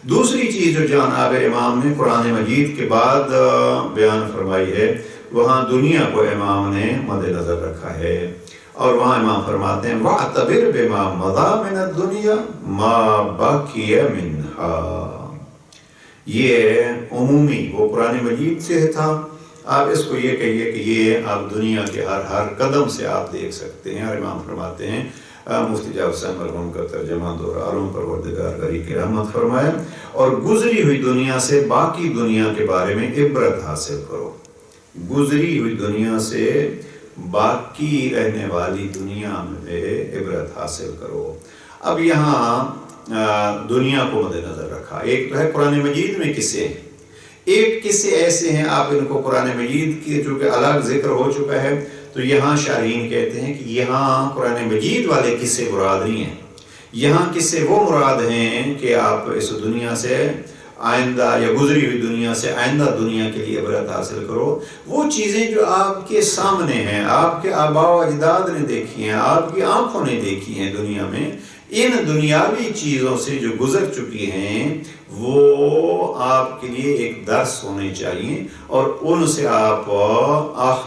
دوسری چیز جو جناب امام نے قرآن مجید کے بعد بیان فرمائی ہے، وہاں دنیا کو امام نے مد نظر رکھا ہے، اور وہاں امام فرماتے ہیں وَاعْتَبِرْ بِمَا مَضَى مِنَ الدُّنْيَا مَا بَقِيَ مِنْهَا، یہ عمومی وہ قرآن مجید سے تھا، آپ اس کو یہ کہیے کہ یہ آپ دنیا کے ہر قدم سے آپ دیکھ سکتے ہیں۔ اور امام فرماتے ہیں، مفتی جعفر حسین مرحوم کا ترجمہ دور عالم پروردگار بری کی رحمت فرمائے، اور گزری ہوئی دنیا سے باقی دنیا کے بارے میں عبرت حاصل کرو، گزری ہوئی دنیا سے باقی رہنے والی دنیا میں عبرت حاصل کرو۔ اب یہاں دنیا کو مد نظر رکھا، ایک تو ہے قرآن مجید میں قصے ہیں، ایک قصے ایسے ہیں آپ ان کو قرآن مجید کی چونکہ الگ ذکر ہو چکا ہے تو یہاں شارحین کہتے ہیں کہ یہاں قرآن مجید والے قصے مراد نہیں ہیں، یہاں قصے وہ مراد ہیں کہ آپ اس دنیا سے آئندہ یا گزری ہوئی دنیا سے آئندہ دنیا کے لیے عبرت حاصل کرو، وہ چیزیں جو آپ کے سامنے ہیں، آپ کے آباء و اجداد نے دیکھی ہیں، آپ کی آنکھوں نے دیکھی ہیں دنیا میں، ان دنیاوی چیزوں سے جو گزر چکی ہیں وہ آپ کے لیے ایک درس ہونے چاہیے، اور ان سے آپ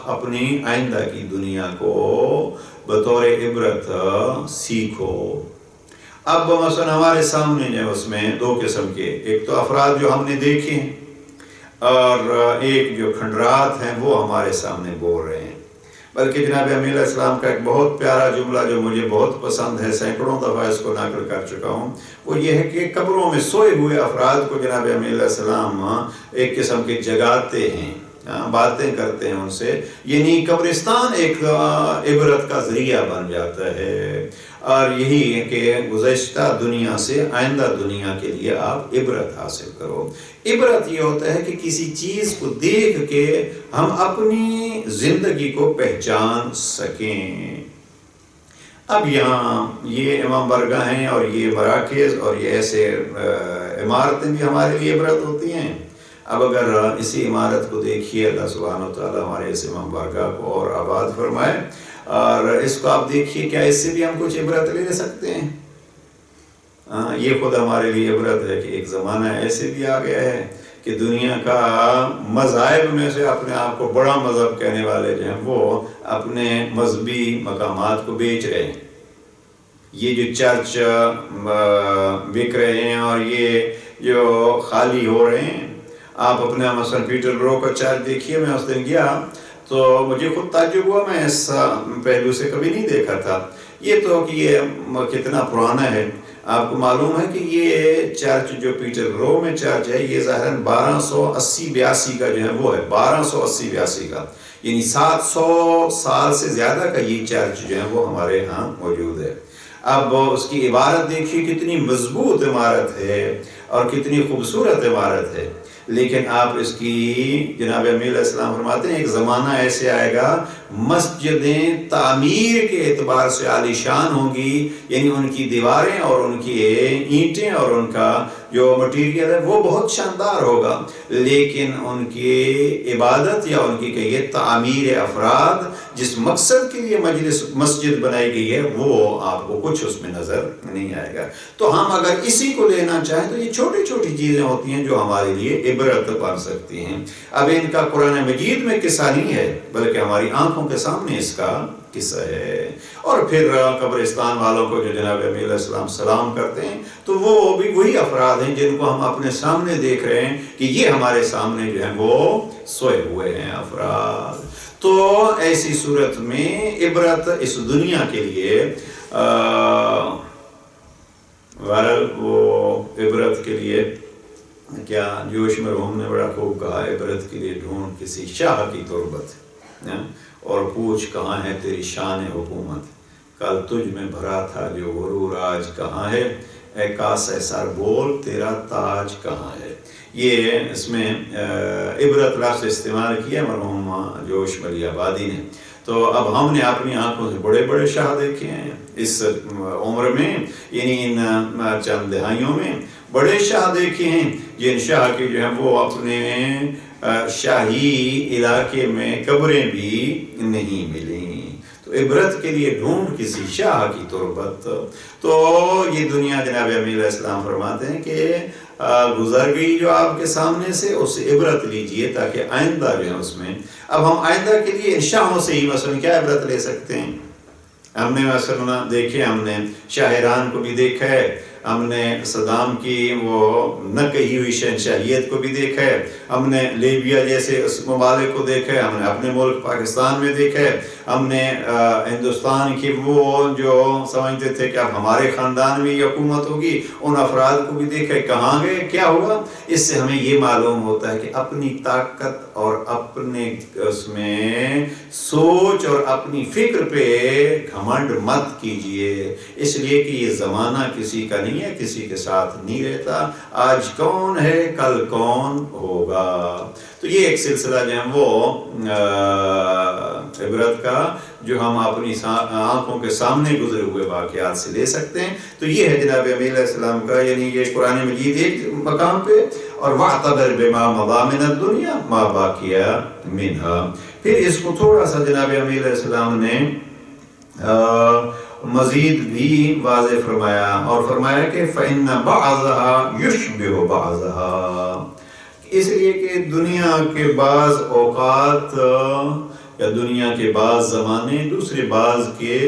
اپنی آئندہ کی دنیا کو بطور عبرت سیکھو۔ اب مثلا ہمارے سامنے جو اس میں دو قسم کے، ایک تو افراد جو ہم نے دیکھے ہیں اور ایک جو کھنڈرات ہیں وہ ہمارے سامنے بول رہے ہیں۔ بلکہ جناب امین علیہ السلام کا ایک بہت پیارا جملہ جو مجھے بہت پسند ہے، سینکڑوں دفعہ اس کو نقل کر چکا ہوں، وہ یہ ہے کہ قبروں میں سوئے ہوئے افراد کو جناب امین علیہ السلام ایک قسم کے جگاتے ہیں، باتیں کرتے ہیں ان سے، یعنی قبرستان ایک عبرت کا ذریعہ بن جاتا ہے، اور یہی ہے کہ گزشتہ دنیا سے آئندہ دنیا کے لیے آپ عبرت حاصل کرو۔ عبرت یہ ہوتا ہے کہ کسی چیز کو دیکھ کے ہم اپنی زندگی کو پہچان سکیں۔ اب یہاں یہ امام برگاہ ہیں اور یہ مراکز اور یہ ایسے عمارتیں بھی ہمارے لیے عبرت ہوتی ہیں۔ اب اگر اسی عمارت کو دیکھیے، اللہ سبحانہ وتعالیٰ ہمارے اس امام بارگاہ کو اور آباد فرمائے، اور اس کو آپ دیکھیے، کیا اس سے بھی ہم کچھ عبرت لے سکتے ہیں؟ یہ خود ہمارے لیے عبرت ہے کہ ایک زمانہ ایسے بھی آ گیا ہے کہ دنیا کا مذاہب میں سے اپنے آپ کو بڑا مذہب کہنے والے جو ہیں وہ اپنے مذہبی مقامات کو بیچ رہے ہیں۔ یہ جو چرچ بک رہے ہیں اور یہ جو خالی ہو رہے ہیں، آپ اپنے مثلا پیٹر برو کا چرچ دیکھیے۔ میں اس دن گیا تو مجھے خود تعجب ہوا، میں اس پہلو سے کبھی نہیں دیکھا تھا۔ یہ تو کہ یہ کتنا پرانا ہے، آپ کو معلوم ہے کہ یہ چرچ جو پیٹر برو میں چرچ ہے، یہ ظاہراً 1280-82 کا جو ہے وہ ہے، 1280-82 کا، یعنی 700 سال سے زیادہ کا یہ چرچ جو ہے وہ ہمارے ہاں موجود ہے۔ اب اس کی عبارت دیکھیے، کتنی مضبوط عمارت ہے اور کتنی خوبصورت عمارت ہے، لیکن آپ اس کی جناب امین علیہ السلام فرماتے ہیں ایک زمانہ ایسے آئے گا مسجدیں تعمیر کے اعتبار سے عالی شان ہوں گی، یعنی ان کی دیواریں اور ان کی اینٹیں اور ان کا جو مٹیریل ہے وہ بہت شاندار ہوگا، لیکن ان کی عبادت یا ان کی کہیے تعمیر افراد جس مقصد کے لیے مسجد بنائی گئی ہے وہ آپ کو کچھ اس میں نظر نہیں آئے گا۔ تو ہم اگر اسی کو لینا چاہیں تو یہ چھوٹی چھوٹی چیزیں ہوتی ہیں جو ہمارے لیے عبرت بن سکتی ہیں۔ اب ان کا قرآن مجید میں قصہ نہیں ہے، بلکہ ہماری آنکھوں کے سامنے اس کا قصہ ہے۔ اور پھر قبرستان والوں کو جو جناب امین علیہ السلام سلام کرتے ہیں تو وہ بھی وہی افراد ہیں جن کو ہم اپنے سامنے دیکھ رہے ہیں کہ یہ ہمارے سامنے جو ہیں وہ سوئے ہوئے ہیں افراد۔ تو ایسی صورت میں عبرت اس دنیا کے لیے وہ عبرت کے لیے کیا جوش مرحوم نے بڑا خوب کہا، عبرت کے لیے ڈھونڈ کسی شاہ کی تربت، اور پوچھ کہاں ہے تیری شان حکومت، کل تجھ میں بھرا تھا جو غرور آج کہاں ہے، اے کاسہ سر بول تیرا تاج کہاں ہے۔ یہ اس میں عبرت لفظ استعمال کیا مرحوم جوش ملی آبادی نے۔ تو اب ہم نے اپنی آنکھوں سے بڑے بڑے شاہ دیکھے ہیں اس عمر میں، یعنی ان چند دہائیوں میں بڑے شاہ دیکھے ہیں جن شاہ کے جو ہیں وہ اپنے شاہی علاقے میں قبریں بھی نہیں ملیں۔ تو عبرت کے لیے ڈھونڈ کسی شاہ کی تربت۔ تو یہ دنیا جناب امین علیہ السلام فرماتے ہیں کہ گزر گئی جو آپ کے سامنے سے، اس سے عبرت لیجئے تاکہ آئندہ جو ہے اس میں، اب ہم آئندہ کے لیے ان شاہوں سے ہی مثلا کیا عبرت لے سکتے ہیں؟ ہم نے مثلا دیکھے، ہم نے شاہ ایران کو بھی دیکھا ہے، ہم نے صدام کی وہ نہ کہی ہوئی شہنشاہیت کو بھی دیکھا ہے، ہم نے لیبیا جیسے اس ممالک کو دیکھا ہے، ہم نے اپنے ملک پاکستان میں دیکھا ہے، ہم نے ہندوستان کی وہ جو سمجھتے تھے کہ اب ہمارے خاندان میں یہ حکومت ہوگی، ان افراد کو بھی دیکھا ہے، کہاں گئے، کیا ہوا؟ اس سے ہمیں یہ معلوم ہوتا ہے کہ اپنی طاقت اور اپنے اس میں سوچ اور اپنی فکر پہ گھمنڈ مت کیجئے، اس لیے کہ یہ زمانہ کسی کا نہیں ہے، کسی کے ساتھ نہیں رہتا، آج کون ہے کل کون ہوگا۔ تو یہ ایک سلسلہ جو ہے وہ عبرت کا جو ہم اپنی آنکھوں کے سامنے گزرے ہوئے واقعات سے لے سکتے ہیں۔ تو یہ ہے جناب امین علیہ السلام کا، یعنی یہ قرآن مجید ایک مقام پہ، اور وَاعْتَبِرْ بِمَا مَضَىٰ مِنَ الدُّنْيَا مَا بَقِيَ مِنْهَا۔ پھر اس کو تھوڑا سا جناب امین علیہ السلام نے مزید بھی واضح فرمایا، اور فرمایا کہ فَإِنَّ بَعْضَهَا يُشْبِهُ بَعْضَهَا، اس لیے کہ دنیا کے بعض اوقات یا دنیا کے بعض زمانے دوسرے بعض کے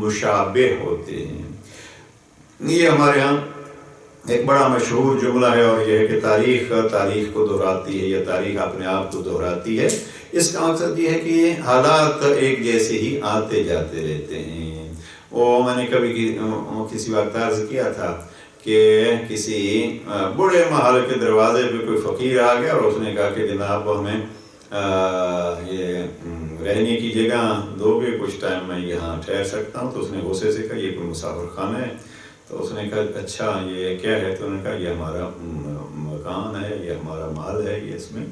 مشابہ ہوتے ہیں۔ یہ ہمارے ہاں ایک بڑا مشہور جملہ ہے اور یہ ہے کہ تاریخ کو دہراتی ہے یا تاریخ اپنے آپ کو دہراتی ہے۔ اس کا مقصد یہ ہے کہ حالات ایک جیسے ہی آتے جاتے رہتے ہیں۔ وہ میں نے کبھی کسی وقت عرض کیا تھا کہ کسی بڑے محل کے دروازے پہ کوئی فقیر آ گیا اور اس نے کہا کہ جناب ہمیں یہ رہنے کی جگہ دو گے، کچھ ٹائم میں یہاں ٹھہر سکتا ہوں۔ تو اس نے غصے سے کہا یہ کوئی مسافر خانہ ہے؟ تو اس نے کہا اچھا یہ کیا ہے؟ تو انہوں نے کہا یہ ہمارا مکان ہے، یہ ہمارا مال ہے، یہ اس میں۔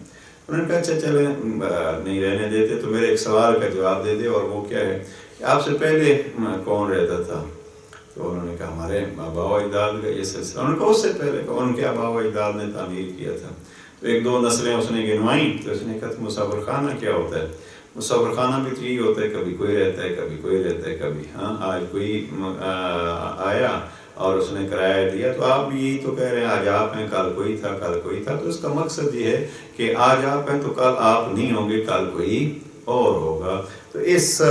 انہوں نے کہا اچھا چلے نہیں رہنے دیتے تو میرے ایک سوال کا جواب دے دے، اور وہ کیا ہے کہ آپ سے پہلے کون رہتا تھا؟ تو انہوں نے کہا ہمارے آبا و اجداد کا یہ سلسلہ۔ انہوں نے کہا اس سے پہلے ان کے آبا و اجداد نے تعمیر کیا تھا۔ تو ایک دو نسلیں اس نے گنوائیں۔ تو اس نے کہا مسافر خانہ کیا ہوتا ہے؟ مسافر خانہ بھی تو یہی ہوتا ہے، کبھی کوئی رہتا ہے، کبھی کوئی رہتا ہے، کبھی آج کوئی آیا اور اس نے کرایہ دیا۔ تو آپ بھی یہی تو کہہ رہے ہیں آج آپ ہیں، کل کوئی تھا، کل کوئی تھا۔ تو اس کا مقصد یہ ہے کہ آج آپ ہیں تو کل آپ نہیں ہوں گے، کل کوئی اور ہوگا۔ تو اس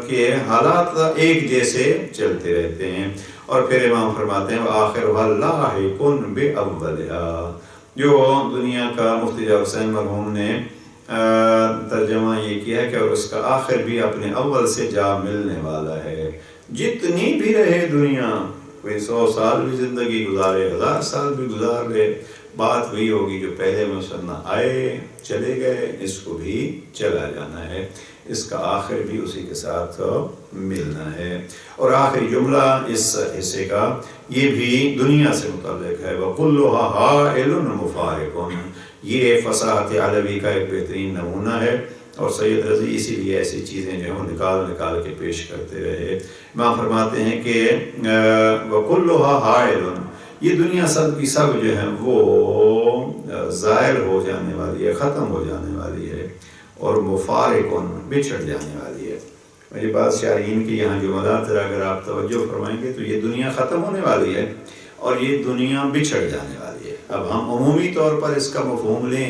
کے حالات ایک جیسے چلتے رہتے ہیں۔ اور پھر امام فرماتے ہیں وآخرها لاحق بأولها، جو دنیا کا مفتی جعفر حسین مرحوم نے ترجمہ یہ کیا ہے کہ اور اس کا آخر بھی اپنے اول سے جا ملنے والا ہے۔ جتنی بھی رہے دنیا، کوئی 100 سال بھی زندگی گزارے، 1000 سال بھی گزار لے، بات وہی ہوگی جو پہلے مسلمان آئے چلے گئے، اس کو بھی چلا جانا ہے، اس کا آخر بھی اسی کے ساتھ ملنا ہے۔ اور آخری جملہ اس حصے کا یہ بھی دنیا سے متعلق ہے، وَكُلُّهَا حَائِلٌ مُفَارِقٌ۔ یہ فصاحت علوی کا ایک بہترین نمونہ ہے، اور سید رضی اسی لیے ایسی چیزیں جو ہیں نکال کے پیش کرتے رہے۔ امام فرماتے ہیں کہ وَكُلُّهَا حَائِلٌ، یہ دنیا سب کی سب جو ہے وہ زائل ہو جانے والی ہے، ختم ہو جانے والی ہے، اور مفارقن بچھڑ جانے والی ہے۔ میری بات شارعین کی یہاں جملات اگر آپ توجہ فرمائیں گے تو یہ دنیا ختم ہونے والی ہے اور یہ دنیا بچھڑ جانے والی ہے۔ اب ہم عمومی طور پر اس کا مفہوم لیں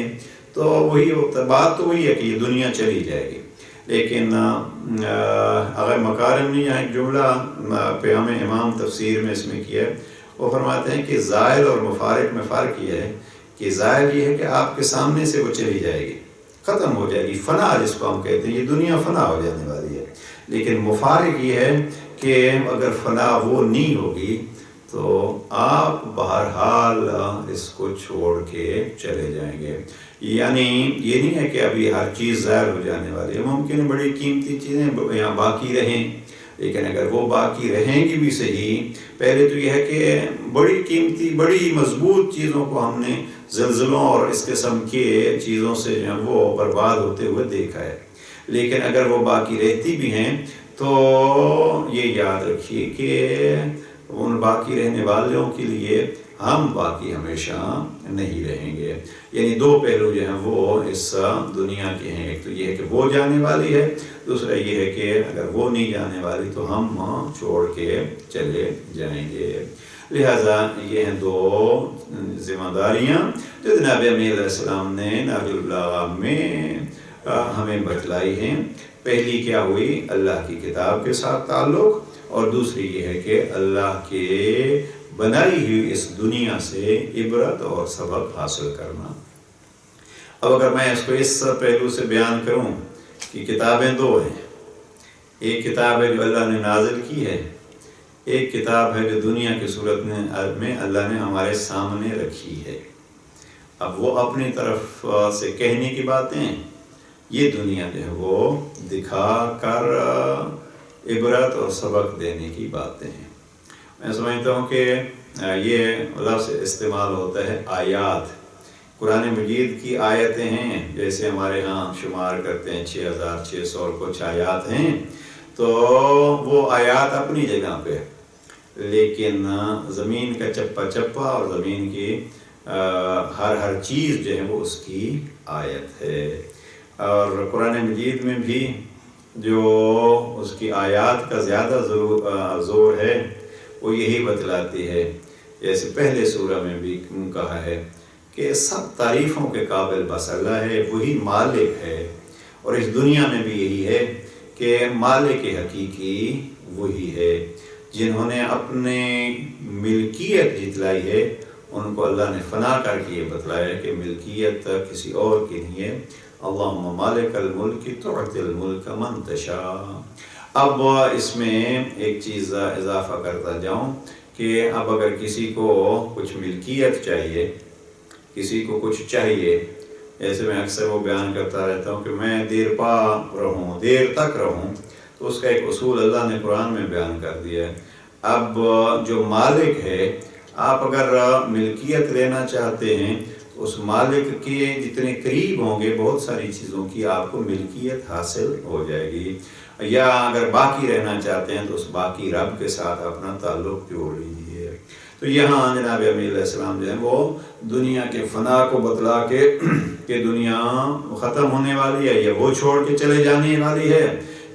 تو وہی ہوتا، بات تو وہی ہے کہ یہ دنیا چلی جائے گی، لیکن اگر مکارم نے یہاں ایک جملہ پہ ہمیں امام تفسیر میں اس میں کیا ہے، وہ فرماتے ہیں کہ زائل اور مفارق میں فرق یہ ہے کہ زائل یہ ہے کہ آپ کے سامنے سے وہ چلی جائے گی، ختم ہو جائے گی، فنا جس کو ہم کہتے ہیں، یہ دنیا فنا ہو جانے والی ہے۔ لیکن مفارق یہ ہے کہ اگر فنا وہ نہیں ہوگی تو آپ بہرحال اس کو چھوڑ کے چلے جائیں گے۔ یعنی یہ نہیں ہے کہ ابھی ہر چیز ظاہر ہو جانے والی ہے، ممکن ہے بڑی قیمتی چیزیں یہاں باقی رہیں، لیکن اگر وہ باقی رہیں گی بھی صحیح، پہلے تو یہ ہے کہ بڑی قیمتی بڑی مضبوط چیزوں کو ہم نے زلزلوں اور اس قسم کے چیزوں سے جو ہے وہ برباد ہوتے ہوئے دیکھا ہے، لیکن اگر وہ باقی رہتی بھی ہیں تو یہ یاد رکھیے کہ ان باقی رہنے والوں کے لیے ہم باقی ہمیشہ نہیں رہیں گے۔ یعنی دو پہلو جو ہیں وہ اس دنیا کے ہیں، ایک تو یہ ہے کہ وہ جانے والی ہے، دوسرا یہ ہے کہ اگر وہ نہیں جانے والی تو ہم چھوڑ کے چلے جائیں گے۔ لہٰذا یہ ہیں دو ذمہ داریاں جو جناب امیر علیہ السلام نے نہج البلاغہ میں ہمیں بتلائی ہیں۔ پہلی کیا ہوئی؟ اللہ کی کتاب کے ساتھ تعلق، اور دوسری یہ ہے کہ اللہ کے بنائی ہوئی اس دنیا سے عبرت اور سبق حاصل کرنا۔ اب اگر میں اس کو اس پہلو سے بیان کروں کہ کتابیں دو ہیں، ایک کتاب ہے جو اللہ نے نازل کی ہے، ایک کتاب ہے جو دنیا کی صورت میں اللہ نے ہمارے سامنے رکھی ہے۔ اب وہ اپنی طرف سے کہنے کی باتیں، یہ دنیا جو ہے وہ دکھا کر عبرت اور سبق دینے کی باتیں ہیں۔ میں سمجھتا ہوں کہ یہ لفظ استعمال ہوتا ہے آیات۔ قرآن مجید کی آیتیں ہیں، جیسے ہمارے ہاں شمار کرتے ہیں 6600 اور کچھ آیات ہیں، تو وہ آیات اپنی جگہ پہ، لیکن زمین کا چپا چپا اور زمین کی ہر چیز جو ہے وہ اس کی آیت ہے۔ اور قرآن مجید میں بھی جو اس کی آیات کا زیادہ زور ہے وہ یہی بتلاتی ہے، جیسے پہلے سورہ میں بھی کہا ہے کہ سب تعریفوں کے قابل بس اللہ ہے، وہی مالک ہے، اور اس دنیا میں بھی یہی ہے کہ مالک حقیقی وہی ہے۔ جنہوں نے اپنے ملکیت جتلائی ہے ان کو اللہ نے فنا کر کے یہ بتلایا کہ ملکیت کسی اور کی نہیں ہے۔ اللہم مالک الملک تعطی الملک من تشاء۔ اب اس میں ایک چیز اضافہ کرتا جاؤں کہ اب اگر کسی کو کچھ ملکیت چاہیے، کسی کو کچھ چاہیے، جیسے میں اکثر وہ بیان کرتا رہتا ہوں کہ میں دیر پا رہوں، دیر تک رہوں، تو اس کا ایک اصول اللہ نے قرآن میں بیان کر دیا ہے۔ اب جو مالک ہے، آپ اگر ملکیت لینا چاہتے ہیں تو اس مالک کے جتنے قریب ہوں گے بہت ساری چیزوں کی آپ کو ملکیت حاصل ہو جائے گی، یا اگر باقی رہنا چاہتے ہیں تو اس باقی رب کے ساتھ اپنا تعلق جوڑ لیجیے۔ تو یہاں جناب امیر علیہ السلام جو ہے وہ دنیا کے فنا کو بتلا کے کہ دنیا ختم ہونے والی ہے، یا وہ چھوڑ کے چلے جانے والی ہے،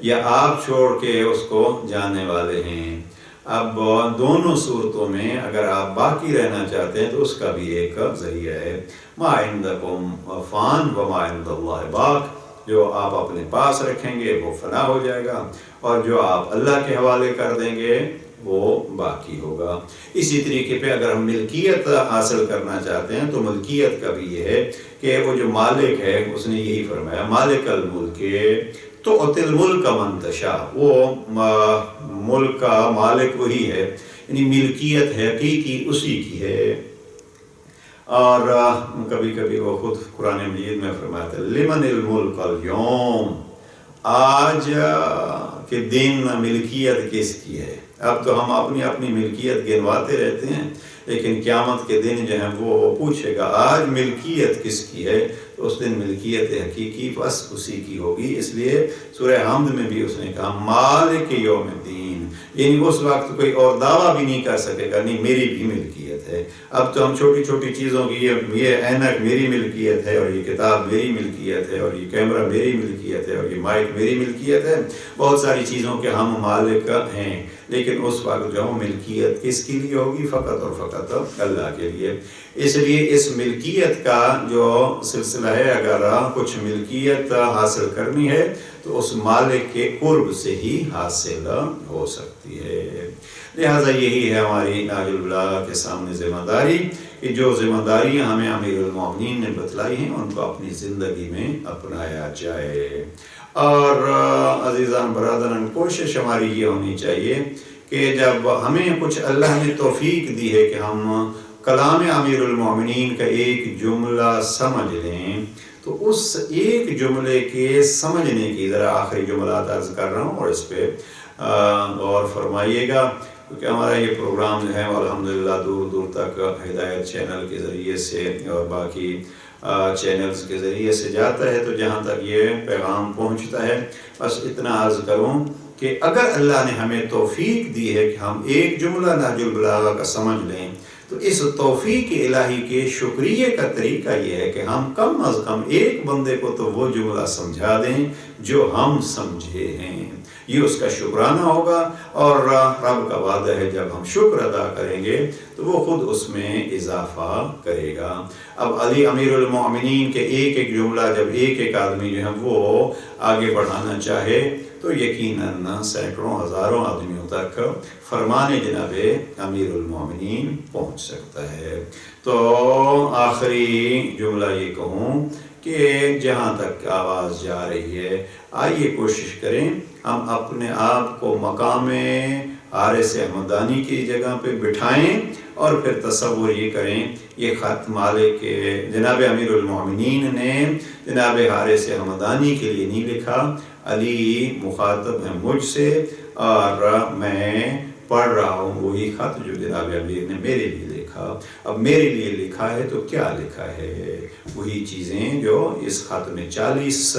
یا آپ چھوڑ کے اس کو جانے والے ہیں۔ اب دونوں صورتوں میں اگر آپ باقی رہنا چاہتے ہیں تو اس کا بھی ایک ذریعہ ہے۔ ما عندکم فان وما عند اللہ باق، جو آپ اپنے پاس رکھیں گے وہ فنا ہو جائے گا، اور جو آپ اللہ کے حوالے کر دیں گے وہ باقی ہوگا۔ اسی طریقے پہ اگر ہم ملکیت حاصل کرنا چاہتے ہیں تو ملکیت کا بھی یہ ہے کہ وہ جو مالک ہے اس نے یہی فرمایا مالک الملک تعطی الملک من تشاء، وہ ملک کا مالک وہی ہے، یعنی ملکیت حقیقی اسی کی ہے۔ اور کبھی کبھی وہ خود قرآن مجید میں فرماتا ہے لمن الملک اليوم، آج کے دن ملکیت کس کی ہے؟ اب تو ہم اپنی اپنی ملکیت گنواتے رہتے ہیں، لیکن قیامت کے دن جو ہے وہ پوچھے گا آج ملکیت کس کی ہے، تو اس دن ملکیت حقیقی بس اسی کی ہوگی۔ اس لیے سورہ حمد میں بھی اس نے کہا مالک یوم الدین، یعنی اس وقت کوئی اور دعویٰ بھی نہیں کر سکے گا نہیں میری بھی ملکیت ہے۔ اب تو ہم چھوٹی چھوٹی چیزوں کی یہ اینک میری ملکیت ہے، اور یہ کتاب میری ملکیت ہے، اور یہ کیمرہ میری ملکیت ہے، اور یہ مائک میری ملکیت ہے، بہت ساری چیزوں کے ہم مالک ہیں، لیکن اس وقت جو ملکیت کس کے لیے ہوگی؟ فقط اور فقط اللہ کے لیے۔ اس لیے اس ملکیت کا جو سلسلہ ہے، اگر کچھ ملکیت حاصل کرنی ہے تو اس مالک کے قرب سے ہی حاصل ہو سکتی ہے۔ لہٰذا یہی ہے ہماری ناج البلاغہ کے سامنے ذمہ داری کہ جو ذمہ داریاں ہمیں امیر المومنین نے بتلائی ہیں ان کو اپنی زندگی میں اپنایا جائے۔ اور عزیزان برادران، کوشش ہماری یہ ہونی چاہیے کہ جب ہمیں کچھ اللہ نے توفیق دی ہے کہ ہم کلام امیر المومنین کا ایک جملہ سمجھ لیں، تو اس ایک جملے کے سمجھنے کی ذرا آخری جملات عرض کر رہا ہوں، اور اس پہ غور فرمائیے گا، کیونکہ ہمارا یہ پروگرام جو ہے الحمدللہ دور دور تک ہدایت چینل کے ذریعے سے اور باقی چینلز کے ذریعے سے جاتا ہے، تو جہاں تک یہ پیغام پہنچتا ہے بس اتنا عرض کروں کہ اگر اللہ نے ہمیں توفیق دی ہے کہ ہم ایک جملہ نہج البلاغہ کا سمجھ لیں، تو اس توفیق الہی کے شکریہ کا طریقہ یہ ہے کہ ہم کم از کم ایک بندے کو تو وہ جملہ سمجھا دیں جو ہم سمجھے ہیں، یہ اس کا شکرانہ ہوگا، اور رب کا وعدہ ہے جب ہم شکر ادا کریں گے تو وہ خود اس میں اضافہ کرے گا۔ اب علی امیر المومنین کے ایک ایک جملہ جب ایک ایک آدمی جو ہے وہ آگے بڑھانا چاہے تو یقیناً سینکڑوں ہزاروں آدمیوں تک فرمان جناب امیر المومنین پہنچ سکتا ہے۔ تو آخری جملہ یہ کہوں کہ جہاں تک آواز جا رہی ہے، آئیے کوشش کریں ہم اپنے آپ کو مقام حارث احمدانی کی جگہ پہ بٹھائیں، اور پھر تصور یہ کریں یہ خط مالک جناب امیر المومنین نے جناب حارث احمدانی کے لیے نہیں لکھا، علی مخاطب ہے مجھ سے، اور میں پڑھ رہا ہوں وہی خط جو جناب امیر نے میرے لیے لکھا۔ اب میرے لیے لکھا ہے تو کیا لکھا ہے؟ وہی چیزیں جو اس خط میں 40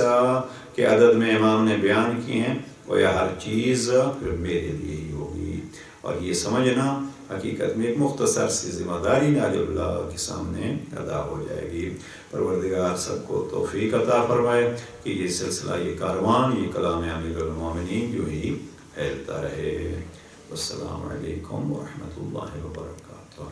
کے عدد میں امام نے بیان کی ہیں، وہ یہ ہر چیز پھر میرے لیے ہی ہوگی۔ اور یہ سمجھنا حقیقت میں ایک مختصر سی ذمہ داری ناج اللہ کے سامنے ادا ہو جائے گی۔ پروردگار سب کو توفیق عطا فرمائے کہ یہ سلسلہ، یہ کاروان، یہ کلام امیر المومنین جو ہی پھیلتا رہے۔ السلام علیکم ورحمۃ اللہ وبرکاتہ۔